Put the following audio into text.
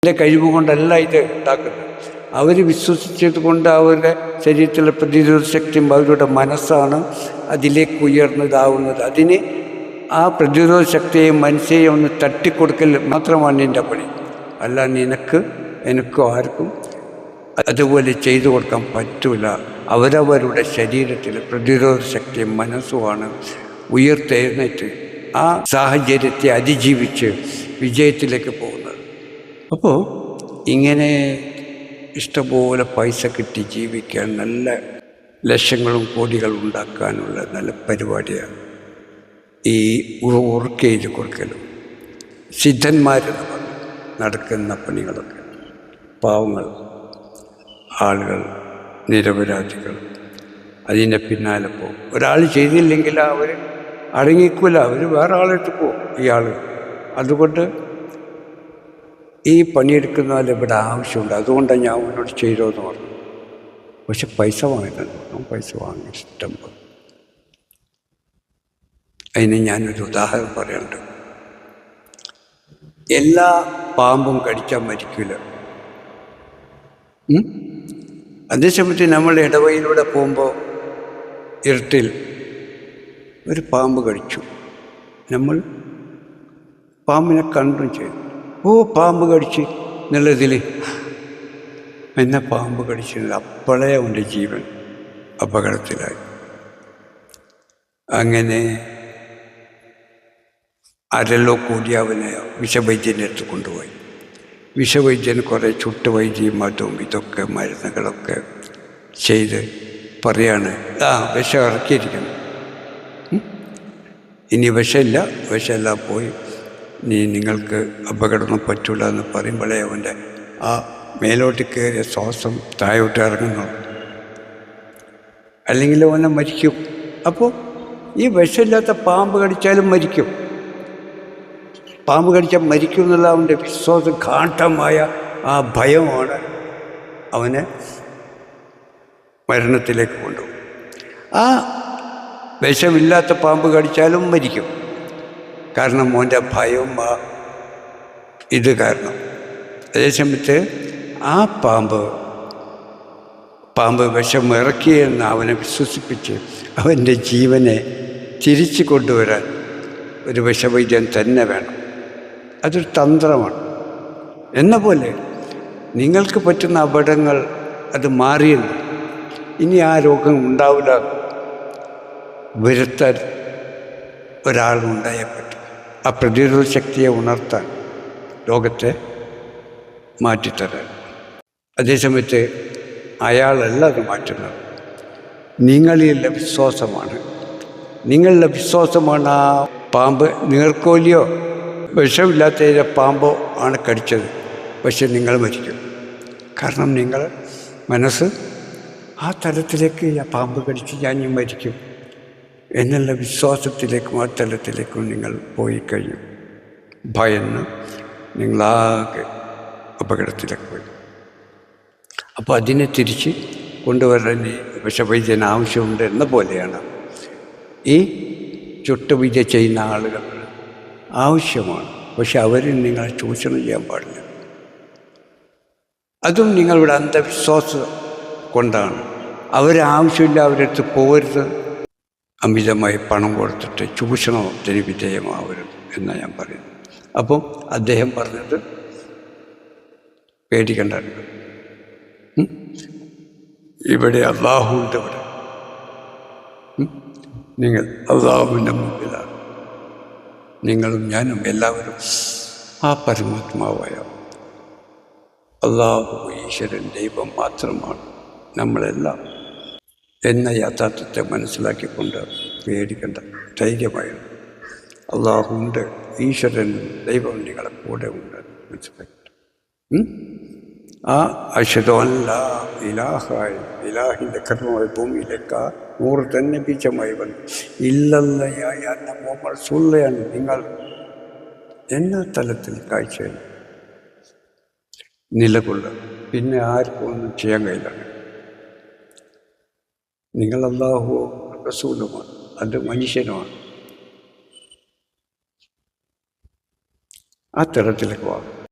എൻ്റെ കഴിവ് കൊണ്ടല്ല ഇത് ഉണ്ടാക്കുന്നത്. അവർ വിശ്വസിച്ചത് കൊണ്ട് അവരുടെ ശരീരത്തിലെ പ്രതിരോധ ശക്തിയും അവരുടെ മനസ്സാണ് അതിലേക്ക് ഉയർന്നതാവുന്നത്. അതിന് ആ പ്രതിരോധ ശക്തിയെയും മനസ്സെയും ഒന്ന് തട്ടിക്കൊടുക്കൽ മാത്രമാണ് എൻ്റെ പണി. അല്ല എനിക്കോ ആർക്കും അതുപോലെ ചെയ്തു കൊടുക്കാൻ പറ്റില്ല. അവരവരുടെ ശരീരത്തിലെ പ്രതിരോധ ശക്തിയും മനസ്സുമാണ് ഉയർത്തെഴുന്നേറ്റ് ആ സാഹചര്യത്തെ അതിജീവിച്ച് വിജയത്തിലേക്ക് പോകുന്നത്. അപ്പോൾ ഇങ്ങനെ ഇഷ്ടംപോലെ പൈസ കിട്ടി ജീവിക്കാൻ, നല്ല ലക്ഷങ്ങളും കോടികളും ഉണ്ടാക്കാനുള്ള നല്ല പരിപാടിയാണ് ഈ ഉറക്കേജ് കൊടുക്കലും. സിദ്ധന്മാരെന്ന് പറഞ്ഞു നടക്കുന്ന പണികളൊക്കെ. പാവങ്ങൾ, ആളുകൾ, നിരപരാധികൾ അതിൻ്റെ പിന്നാലെ പോകും. ഒരാൾ ചെയ്തില്ലെങ്കിൽ അവർ അടങ്ങിക്കൂല, അവർ വേറെ ആളിട്ട് പോകും ഇയാൾ. അതുകൊണ്ട് ഈ പണിയെടുക്കുന്നതിൽ ഇവിടെ ആവശ്യമുണ്ട്, അതുകൊണ്ടാണ് ഞാൻ അവനോട് ചെയ്തോ എന്ന് പറഞ്ഞു. പക്ഷെ പൈസ വാങ്ങിക്കുന്നു, പൈസ വാങ്ങി ഇഷ്ടം പോലെ. അതിന് ഞാനൊരു ഉദാഹരണം പറയുന്നുണ്ട്. എല്ലാ പാമ്പും കടിച്ചാൽ മരിക്കില്ല. അതേസമയത്ത് നമ്മൾ ഇടവഴിയിലൂടെ പോകുമ്പോൾ ഇരുട്ടിൽ ഒരു പാമ്പ് കടിച്ചു. നമ്മൾ പാമ്പിനെ കണ്ടും ചെയ്തു. പാമ്പ് കടിച്ച് എന്നുള്ളതിൽ എന്നെ പാമ്പ് കടിച്ചത് അപ്പോഴേ അവൻ്റെ ജീവൻ അപകടത്തിലായി. അങ്ങനെ ആരെല്ലോ കൂടി അവനെ വിഷവൈദ്യൻ്റെ അടുത്ത് കൊണ്ടുപോയി. വിഷവൈദ്യൻ കുറേ ചുട്ടുവൈദ്യം അതും ഇതൊക്കെ മരുന്നുകളൊക്കെ ചെയ്ത് പറയാണ്, വിഷം ഇറക്കിയിരിക്കണം, ഇനി വിഷമില്ല പോയി, നിങ്ങൾക്ക് അപകടമൊന്നും പറ്റില്ല എന്ന് പറയുമ്പോഴേ അവൻ്റെ ആ മേലോട്ട് കയറിയ ശ്വാസം താഴോട്ട് ഇറങ്ങുന്നു, അല്ലെങ്കിൽ അവനെ മരിക്കും. അപ്പോൾ ഈ വിഷമില്ലാത്ത പാമ്പ് കടിച്ചാലും മരിക്കും. പാമ്പ് കടിച്ചാൽ മരിക്കും എന്നുള്ള അവൻ്റെ വിശ്വാസം, ഘാട്ടമായ ആ ഭയമാണ് അവനെ മരണത്തിലേക്ക് കൊണ്ടുപോകും. ആ വിഷമില്ലാത്ത പാമ്പ് കടിച്ചാലും മരിക്കും. കാരണം മോൻ്റെ ഭയവും ആ ഇത് കാരണം. അതേസമയത്ത് ആ പാമ്പ് വിഷം ഇറക്കിയെന്ന് അവനെ വിശ്വസിപ്പിച്ച് അവൻ്റെ ജീവനെ തിരിച്ചു കൊണ്ടുവരാൻ ഒരു വിഷവൈദ്യൻ തന്നെ വേണം. അതൊരു തന്ത്രമാണ്. എന്ന പോലെ നിങ്ങൾക്ക് പറ്റുന്ന അപകടങ്ങൾ അത് മാറിയെന്ന്, ഇനി ആ രോഗം ഉണ്ടാവില്ല വരുത്താൻ ഒരാളുണ്ടായാൽ പറ്റും. ആ പ്രതിരോധ ശക്തിയെ ഉണർത്താൻ, രോഗത്തെ മാറ്റിത്തരാൻ. അതേസമയത്ത് അയാളല്ല അത് മാറ്റുന്നത്, നിങ്ങളിലുള്ള വിശ്വാസമാണ്. നിങ്ങളുടെ വിശ്വാസമാണ് ആ പാമ്പ് നീർക്കോലിയോ വിഷമില്ലാത്ത പാമ്പോ ആണ് കടിച്ചത്. പക്ഷെ നിങ്ങൾ മരിക്കും. കാരണം നിങ്ങൾ മനസ്സ് ആ തലത്തിലേക്ക്, ആ പാമ്പ് കടിച്ച് ഞാൻ മരിക്കും എന്നുള്ള വിശ്വാസത്തിലേക്കും ആ തലത്തിലേക്കും നിങ്ങൾ പോയി കഴിയും. ഭയന്ന് നിങ്ങളാകെ അപകടത്തിലേക്ക് പോയി. അപ്പോൾ അതിനെ തിരിച്ച് കൊണ്ടുവരാൻ വിഷവൈദ്യന് ആവശ്യമുണ്ട് എന്ന പോലെയാണ് ഈ ചുട്ടുവിദ്യ ചെയ്യുന്ന ആളുകൾ ആവശ്യമാണ്. പക്ഷെ അവരിൽ നിങ്ങളെ ചൂഷണം ചെയ്യാൻ പാടില്ല. അതും നിങ്ങളുടെ അന്ധവിശ്വാസം കൊണ്ടാണ്. അവരാവശ്യമില്ല, അവരടുത്ത് പോകരുത്. അമിതമായി പണം കൊടുത്തിട്ട് ചൂഷണത്തിന് വിധേയമാവരുത് എന്നാണ് ഞാൻ പറയുന്നത്. അപ്പം അദ്ദേഹം പറഞ്ഞത് പേടിക്കണ്ട, ഇവിടെ അള്ളാഹുവിൻ്റെ ഇവിടെ നിങ്ങൾ അള്ളാഹുവിൻ്റെ മുമ്പിലാണ്. നിങ്ങളും ഞാനും എല്ലാവരും ആ പരമാത്മാവായ അള്ളാഹു ഈശ്വരൻ ദൈവം മാത്രമാണ് നമ്മളെല്ലാം എന്ന യാഥാർത്ഥ്യത്തെ മനസ്സിലാക്കിക്കൊണ്ട് പേടിക്കേണ്ട, ധൈര്യമായി അള്ളാഹുണ്ട്, ഈശ്വരൻ ദൈവം നിങ്ങളെ കൂടെ ഉണ്ട് മനസ്സിലാക്കി ആ അശ്ഹദു അൻ ലാ ഇലാഹ ഇലാഹിൻ്റെ കർമ്മമായി ഭൂമിയിലേക്ക് നൂറ് തന്നെ ബീജമായി വന്നു. ഇല്ലല്ലയായ അന്ന മുഹമ്മദ് റസൂലുള്ളാഹിയാണ് നിങ്ങൾ എന്ന തലത്തിൽ കാഴ്ചയിൽ നിലകൊള്ളുക. പിന്നെ ആർക്കും ഒന്നും ചെയ്യാൻ കഴിയില്ല. നിങ്ങൾ അല്ലാഹു റസൂലുമാണ്, അത് മനുഷ്യനുമാണ്. ആ തരത്തിലേക്ക് പോകാം.